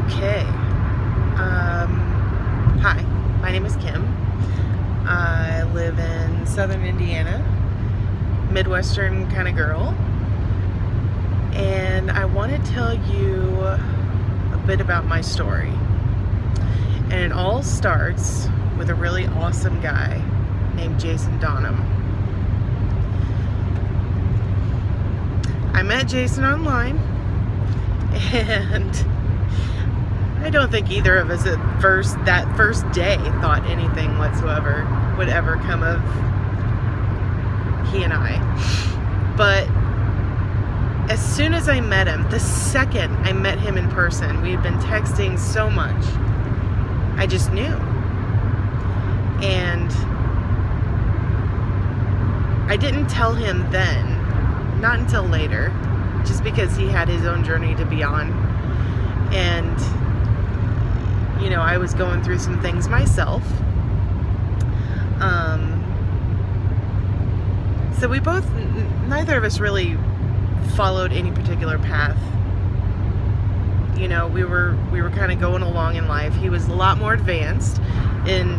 Okay. Hi, my name is Kim. I live in southern Indiana, Midwestern kind of girl. And I want to tell you a bit about my story. And it all starts with a really awesome guy named Jason Donham. I met Jason online, and I don't think either of us at that first day thought anything whatsoever would ever come of he and I. But as soon as I met him, the second I met him in person, we had been texting so much, I just knew. And I didn't tell him then, not until later, just because he had his own journey to be on. And you know, I was going through some things myself. So we both, neither of us really followed any particular path. You know, we were kind of going along in life. He was a lot more advanced in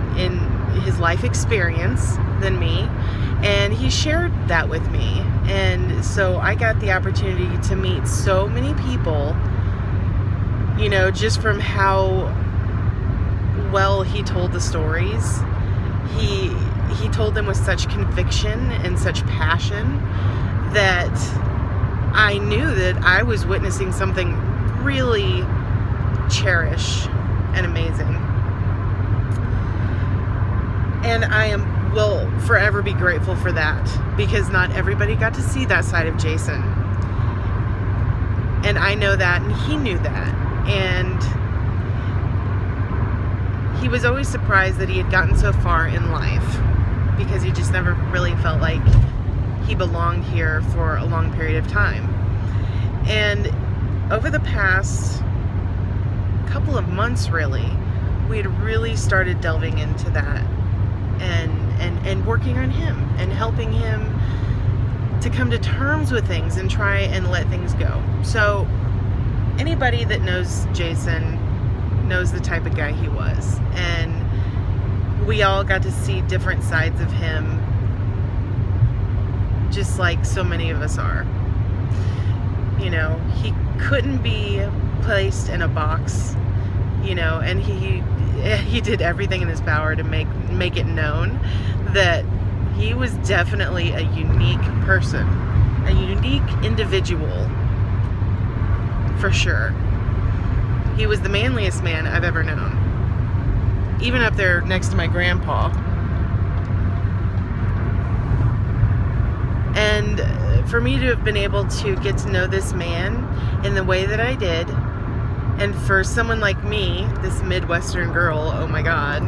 his life experience than me, and he shared that with me. And so I got the opportunity to meet so many people, you know, just from how well he told the stories. He told them with such conviction and such passion that I knew that I was witnessing something really cherished and amazing. And I will forever be grateful for that, because not everybody got to see that side of Jason. And I know that, and he knew that. And he was always surprised that he had gotten so far in life, because he just never really felt like he belonged here for a long period of time. And over the past couple of months, really, we had really started delving into that and working on him and helping him to come to terms with things and try and let things go. So anybody that knows Jason knows the type of guy he was, and we all got to see different sides of him, just like so many of us are. You know, he couldn't be placed in a box, you know, and he did everything in his power to make it known that he was definitely a unique person, a unique individual, for sure. He was the manliest man I've ever known. Even up there next to my grandpa. And for me to have been able to get to know this man in the way that I did, and for someone like me, this Midwestern girl, oh my God,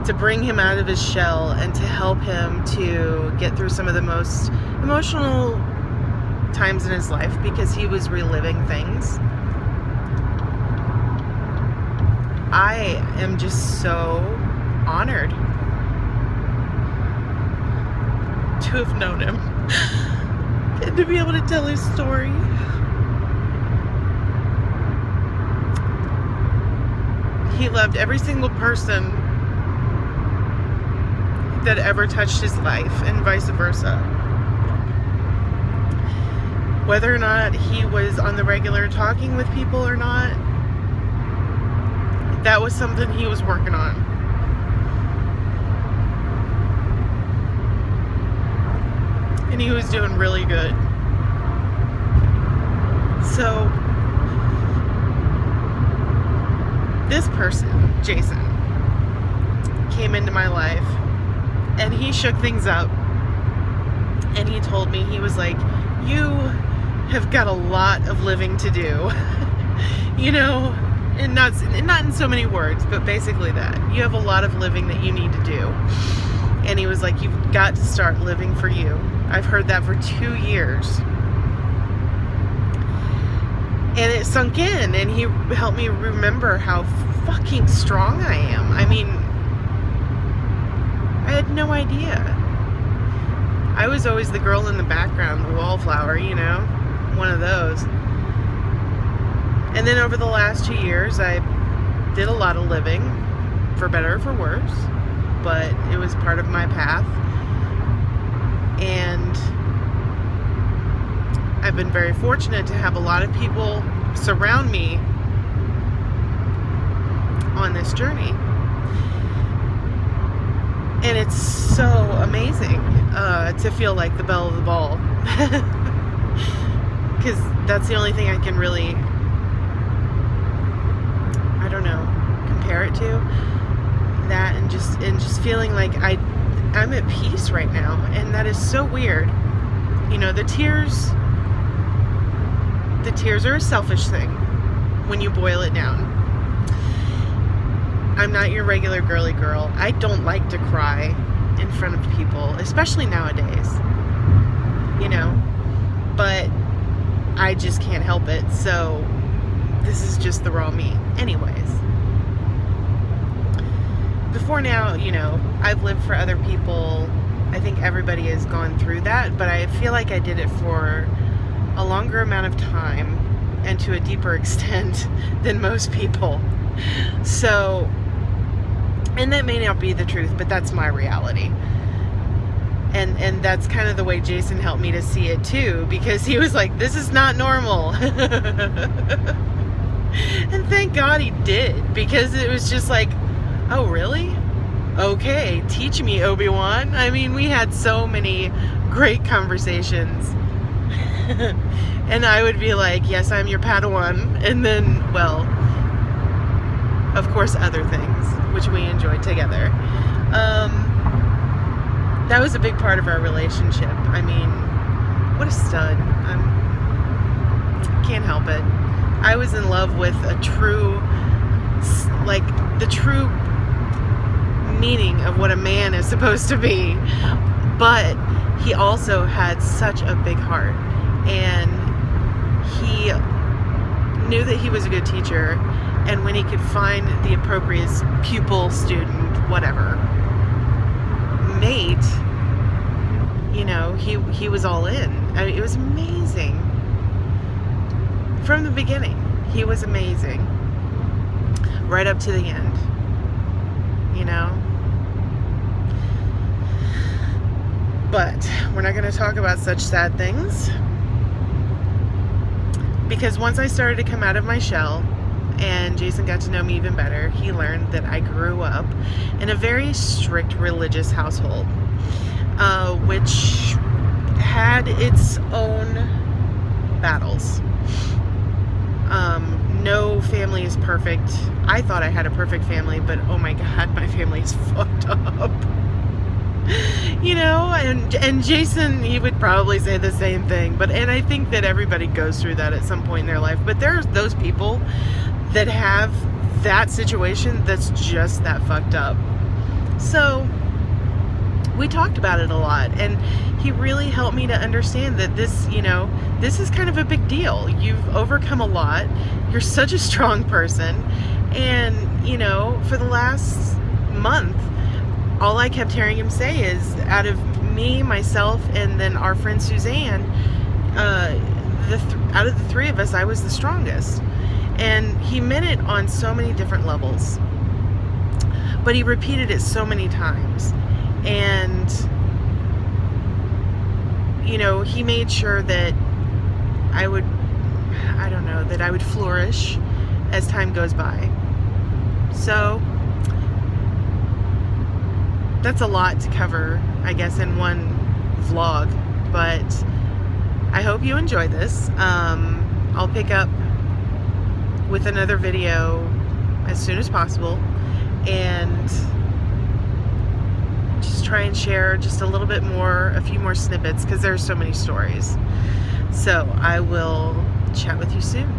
to bring him out of his shell and to help him to get through some of the most emotional times in his life, because he was reliving things. I am just so honored to have known him and to be able to tell his story. He loved every single person that ever touched his life, and vice versa. Whether or not he was on the regular talking with people or not, that was something he was working on. And he was doing really good. So, this person, Jason, came into my life, and he shook things up. And he told me, he was like, you have got a lot of living to do. You know, and not in so many words, but basically that. You have a lot of living that you need to do. And he was like, you've got to start living for you. I've heard that for 2 years. And it sunk in, and he helped me remember how fucking strong I am. I mean, I had no idea. I was always the girl in the background, the wallflower, you know, one of those. And And then over the last 2 years, I did a lot of living, for better or for worse, but it was part of my path. And I've been very fortunate to have a lot of people surround me on this journey. And it's so amazing to feel like the belle of the ball. Because that's the only thing I can really, I don't know, compare it to. That and just feeling like I'm at peace right now. And that is so weird. You know, the tears are a selfish thing when you boil it down. I'm not your regular girly girl. I don't like to cry in front of people, especially nowadays. You know, but I just can't help it. So this is just the raw me. Anyways, before now, you know, I've lived for other people. I think everybody has gone through that, but I feel like I did it for a longer amount of time and to a deeper extent than most people. So, and that may not be the truth, but that's my reality. And that's kind of the way Jason helped me to see it too, because he was like, this is not normal. And thank God he did, because it was just like, oh really? Okay, teach me, Obi-Wan. I mean, we had so many great conversations. And I would be like, yes, I'm your Padawan. And then, well, of course, other things, which we enjoyed together. That was a big part of our relationship. I mean, what a stud. Can't help it. I was in love with a true, like, the true meaning of what a man is supposed to be. But he also had such a big heart. And he knew that he was a good teacher. And when he could find the appropriate pupil, student, whatever, mate, you know, he was all in. I mean, it was amazing. From the beginning, he was amazing. Right up to the end. You know? But we're not going to talk about such sad things. Because once I started to come out of my shell, and Jason got to know me even better, he learned that I grew up in a very strict religious household, which had its own battles. No family is perfect. I thought I had a perfect family, but oh my God, my family is fucked up. You know, and Jason, he would probably say the same thing, and I think that everybody goes through that at some point in their life, but there's those people that have that situation that's just that fucked up. So we talked about it a lot, and he really helped me to understand that this, you know, this is kind of a big deal. You've overcome a lot. You're such a strong person. And, you know, for the last month, all I kept hearing him say is, out of me, myself, and then our friend Suzanne, out of the three of us, I was the strongest. And he meant it on so many different levels. But he repeated it so many times. And, you know, he made sure that I would flourish as time goes by. So, that's a lot to cover, I guess, in one vlog. But I hope you enjoy this. I'll pick up with another video as soon as possible, and just try and share just a little bit more, a few more snippets, because there's so many stories. So I will chat with you soon.